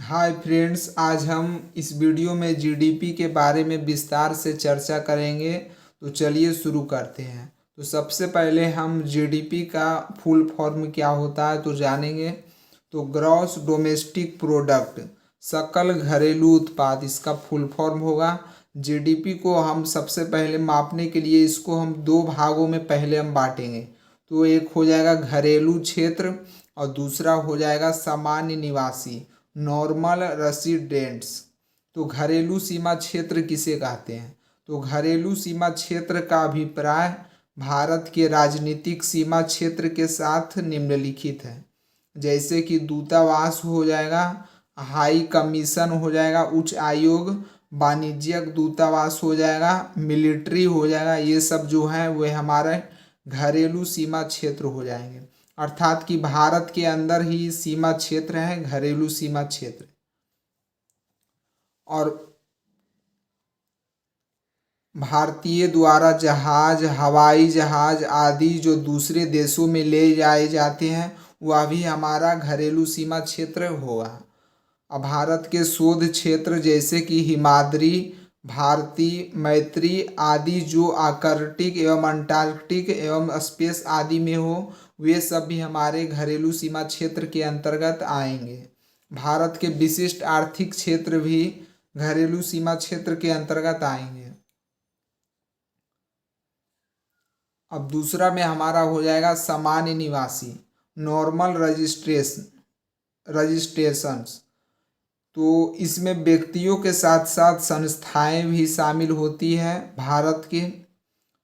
Hi friends, आज हम इस वीडियो में जीडीपी के बारे में विस्तार से चर्चा करेंगे। तो चलिए शुरू करते हैं। तो सबसे पहले हम जीडीपी का फुल फॉर्म क्या होता है तो जानेंगे। तो ग्रॉस डोमेस्टिक प्रोडक्ट, सकल घरेलू उत्पाद, इसका फुल फॉर्म होगा। जीडीपी को हम सबसे पहले मापने के लिए इसको हम दो भागों में पहले हम बांटेंगे। तो एक हो जाएगा घरेलू क्षेत्र और दूसरा हो जाएगा सामान्य निवासी, नॉर्मल रेसिडेंट्स। तो घरेलू सीमा क्षेत्र किसे कहते हैं? तो घरेलू सीमा क्षेत्र का अभिप्राय भारत के राजनीतिक सीमा क्षेत्र के साथ निम्नलिखित है, जैसे कि दूतावास हो जाएगा, हाई कमीशन हो जाएगा, उच्च आयोग, वाणिज्यिक दूतावास हो जाएगा, मिलिट्री हो जाएगा। ये सब जो है वे हमारे घरेलू सीमा क्षेत्र हो जाएंगे। अर्थात कि भारत के अंदर ही सीमा क्षेत्र है, घरेलू सीमा क्षेत्र। और भारतीय द्वारा जहाज, हवाई जहाज आदि जो दूसरे देशों में ले जाए जाते हैं वह भी हमारा घरेलू सीमा क्षेत्र होगा। अब भारत के शोध क्षेत्र जैसे कि हिमाद्री, भारती, मैत्री आदि जो आर्कटिक एवं अंटार्कटिक एवं स्पेस आदि में हो, वे सब भी हमारे घरेलू सीमा क्षेत्र के अंतर्गत आएंगे। भारत के विशिष्ट आर्थिक क्षेत्र भी घरेलू सीमा क्षेत्र के अंतर्गत आएंगे। अब दूसरा में हमारा हो जाएगा सामान्य निवासी, नॉर्मल रजिस्ट्रेशंस। तो इसमें व्यक्तियों के साथ साथ संस्थाएं भी शामिल होती हैं। भारत के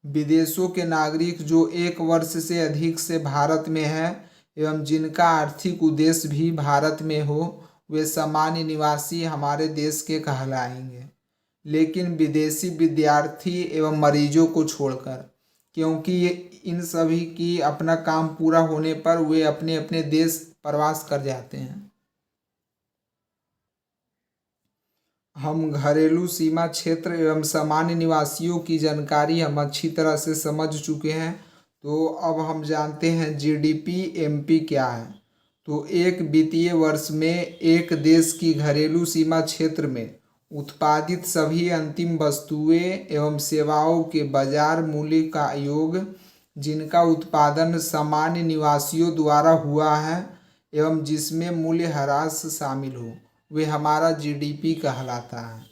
विदेशों के नागरिक जो 1 वर्ष से अधिक से भारत में है एवं जिनका आर्थिक उद्देश्य भी भारत में हो, वे सामान्य निवासी हमारे देश के कहलाएंगे। लेकिन विदेशी विद्यार्थी एवं मरीजों को छोड़कर, क्योंकि ये इन सभी की अपना काम पूरा होने पर वे अपने अपने देश प्रवास कर जाते हैं। हम घरेलू सीमा क्षेत्र एवं सामान्य निवासियों की जानकारी हम अच्छी तरह से समझ चुके हैं। तो अब हम जानते हैं जीडीपी एमपी क्या है। तो एक वित्तीय वर्ष में एक देश की घरेलू सीमा क्षेत्र में उत्पादित सभी अंतिम वस्तुएं एवं सेवाओं के बाजार मूल्य का योग, जिनका उत्पादन सामान्य निवासियों द्वारा हुआ है एवं जिसमें मूल्य ह्रास शामिल हो, वे हमारा जीडीपी कहलाता है।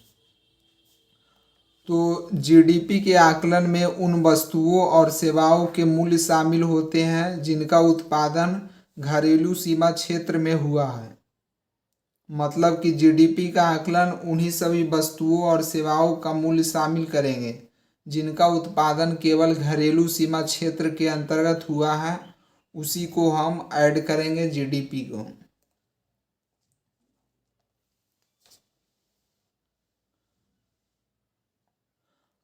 तो जीडीपी के आकलन में उन वस्तुओं और सेवाओं के मूल्य शामिल होते हैं जिनका उत्पादन घरेलू सीमा क्षेत्र में हुआ है। मतलब कि जीडीपी का आकलन उन्हीं सभी वस्तुओं और सेवाओं का मूल्य शामिल करेंगे जिनका उत्पादन केवल घरेलू सीमा क्षेत्र के अंतर्गत हुआ है, उसी को हम ऐड करेंगे जीडीपी को।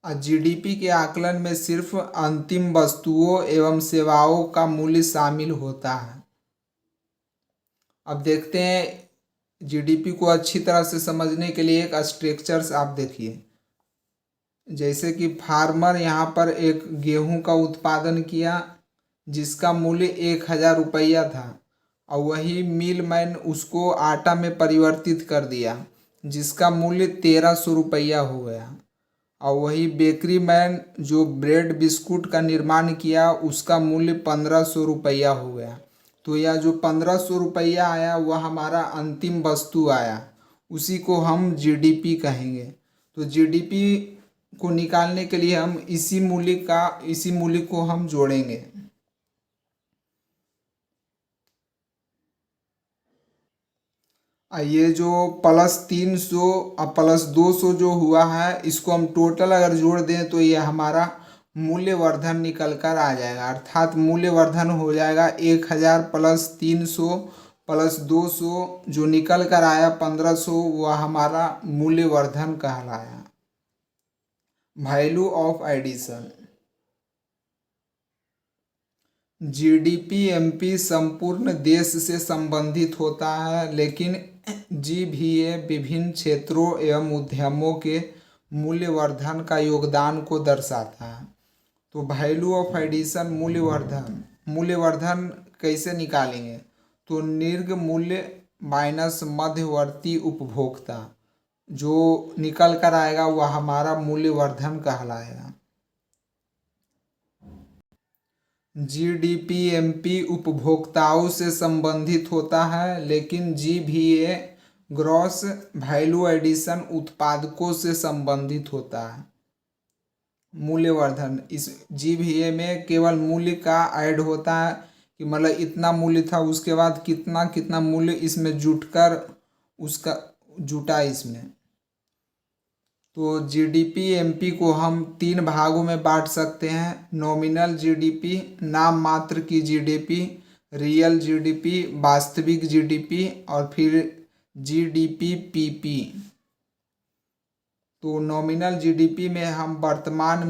जीडीपी के आकलन में सिर्फ अंतिम वस्तुओं एवं सेवाओं का मूल्य शामिल होता है। अब देखते हैं जीडीपी को अच्छी तरह से समझने के लिए एक स्ट्रक्चर्स आप देखिए। जैसे कि फार्मर यहाँ पर एक गेहूं का उत्पादन किया जिसका मूल्य 1,000 रुपया था, और वही मिल मैन उसको आटा में परिवर्तित कर दिया जिसका मूल्य 1,300 रुपया हो गया। और वही बेकरी मैन जो ब्रेड बिस्कुट का निर्माण किया उसका मूल्य 1,500 रुपया हो गया। तो यह जो 1,500 रुपया आया वह हमारा अंतिम वस्तु आया, उसी को हम जीडीपी कहेंगे। तो जीडीपी को निकालने के लिए हम इसी मूल्य को हम जोड़ेंगे। ये जो +300 और +200 जो हुआ है, इसको हम टोटल अगर जोड़ दें तो ये हमारा मूल्यवर्धन निकल कर आ जाएगा। अर्थात मूल्यवर्धन हो जाएगा 1,000 + 300 + 200 जो निकल कर आया 1,500, वह हमारा मूल्यवर्धन कहलाया। Value of addition. जीडीपी संपूर्ण देश से संबंधित होता है, लेकिन जीवीए विभिन्न क्षेत्रों एवं उद्यमों के मूल्यवर्धन का योगदान को दर्शाता है। तो वैल्यू ऑफ एडिशन, मूल्यवर्धन कैसे निकालेंगे? तो निर्गम मूल्य माइनस मध्यवर्ती उपभोक्ता, जो निकल कर आएगा वह हमारा मूल्यवर्धन कहलाएगा। जीडीपी उपभोक्ताओं से संबंधित होता है, लेकिन जीवीए ग्रॉस वैल्यू एडिशन उत्पादकों से संबंधित होता है। मूल्यवर्धन, इस जीवीए में केवल मूल्य का ऐड होता है कि मतलब इतना मूल्य था, उसके बाद कितना कितना मूल्य इसमें जुटकर उसका जुटा इसमें। तो जीडीपी को हम 3 भागों में बांट सकते हैं: नॉमिनल जीडीपी, नाम मात्र की जीडीपी, रियल जीडीपी, वास्तविक जीडीपी, और फिर जीडीपी। तो नॉमिनल जीडीपी में हम वर्तमान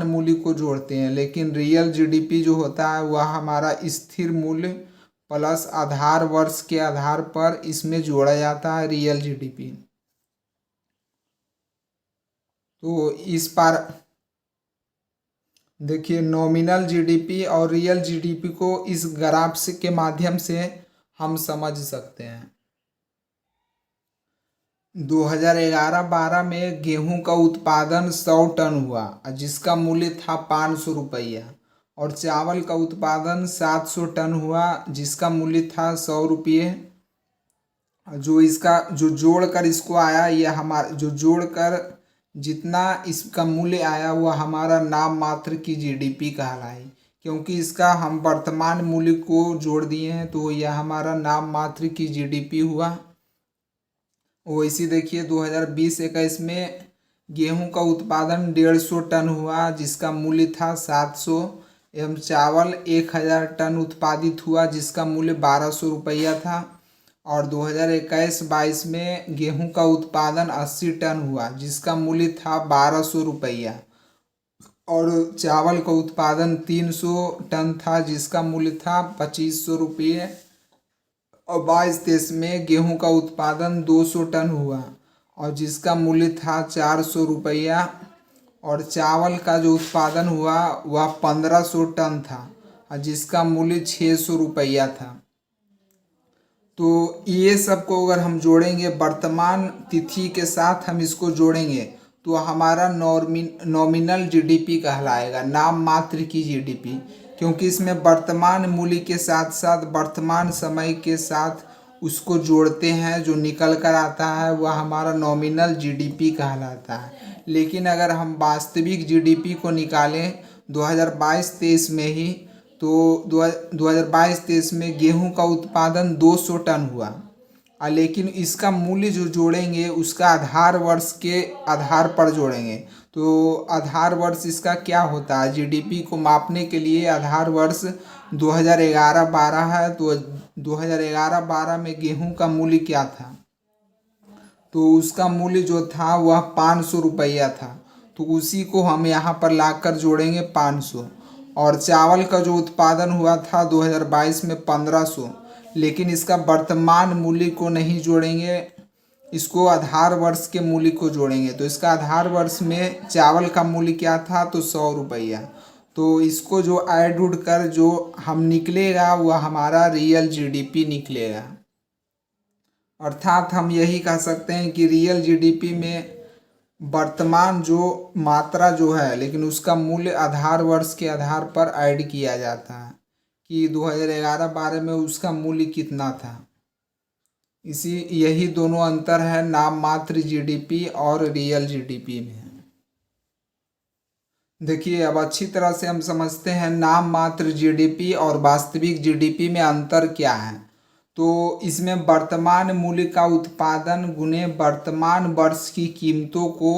मूल्य को जोड़ते हैं, लेकिन रियल जीडीपी जो होता है वह हमारा स्थिर मूल्य प्लस आधार वर्ष के आधार पर इसमें जोड़ा जाता है, रियल जीडीपी। तो इस पर देखिए, नॉमिनल जीडीपी और रियल जीडीपी को इस ग्राफ से के माध्यम से हम समझ सकते हैं। 2011-12 में गेहूं का उत्पादन 100 टन हुआ, जिसका मूल्य था 500 रुपया, और चावल का उत्पादन 700 टन हुआ, जिसका मूल्य था 100 रुपये। जो जोड़कर इसको आया, यह हमारा जो जोड़कर जितना इसका मूल्य आया वह हमारा नाम मात्र की जीडीपी कहलाई, क्योंकि इसका हम वर्तमान मूल्य को जोड़ दिए हैं, तो यह हमारा नाम मात्र की जीडीपी हुआ। वैसे देखिए, 2020-21 में गेहूं का उत्पादन 150 टन हुआ, जिसका मूल्य था 700, एवं चावल 1000 टन उत्पादित हुआ, जिसका मूल्य 1200 रुपया था। और 2021-22 में गेहूं का उत्पादन 80 टन हुआ, जिसका मूल्य था 1200 रुपया, और चावल का उत्पादन 300 टन था, जिसका मूल्य था 2500 रुपये। और 22-23 में गेहूं का उत्पादन 200 टन हुआ, और जिसका मूल्य था 400 रुपया, और चावल का जो उत्पादन हुआ वह 1500 टन था, जिसका मूल्य 600 रुपया था। तो ये सब को अगर हम जोड़ेंगे, वर्तमान तिथि के साथ हम इसको जोड़ेंगे, तो हमारा नॉमिनल जीडीपी कहलाएगा, नाम मात्र की जीडीपी, क्योंकि इसमें वर्तमान मूल्य के साथ साथ वर्तमान समय के साथ उसको जोड़ते हैं, जो निकल कर आता है वह हमारा नॉमिनल जीडीपी कहलाता है। लेकिन अगर हम वास्तविक जीडीपी को निकालें 2022-23 में ही, तो 2022-23 में गेहूं का उत्पादन 200 टन हुआ, लेकिन इसका मूल्य जो जोड़ेंगे उसका आधार वर्ष के आधार पर जोड़ेंगे। तो आधार वर्ष इसका क्या होता है, जीडीपी को मापने के लिए आधार वर्ष 2011-12 है। तो 2011-12 में गेहूं का मूल्य क्या था, तो उसका मूल्य जो था वह 500 रुपया था, तो उसी को हम यहाँ पर लाकर जोड़ेंगे 500। और चावल का जो उत्पादन हुआ था 2022 में 1500, लेकिन इसका वर्तमान मूल्य को नहीं जोड़ेंगे, इसको आधार वर्ष के मूल्य को जोड़ेंगे। तो इसका आधार वर्ष में चावल का मूल्य क्या था, तो 100 रुपया। तो इसको जो ऐड उड कर जो हम निकलेगा वह हमारा रियल जीडीपी निकलेगा। अर्थात हम यही कह सकते हैं कि रियल जीडीपी में वर्तमान जो मात्रा जो है, लेकिन उसका मूल्य आधार वर्ष के आधार पर ऐड किया जाता है कि 2011-12 में उसका मूल्य कितना था। यही दोनों अंतर है नाम मात्र जीडीपी और रियल जीडीपी में। देखिए, अब अच्छी तरह से हम समझते हैं नाम मात्र जीडीपी और वास्तविक जीडीपी में अंतर क्या है। तो इसमें वर्तमान मूल्य का गुने वर्तमान वर्ष की कीमतों को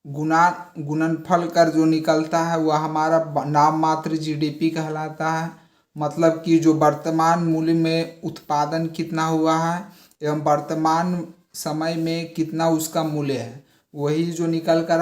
गुणनफल कर जो निकलता है वह हमारा नाम मात्र जीडीपी कहलाता है। मतलब कि जो वर्तमान मूल्य में उत्पादन कितना हुआ है एवं वर्तमान समय में कितना उसका मूल्य है, वही जो निकल कर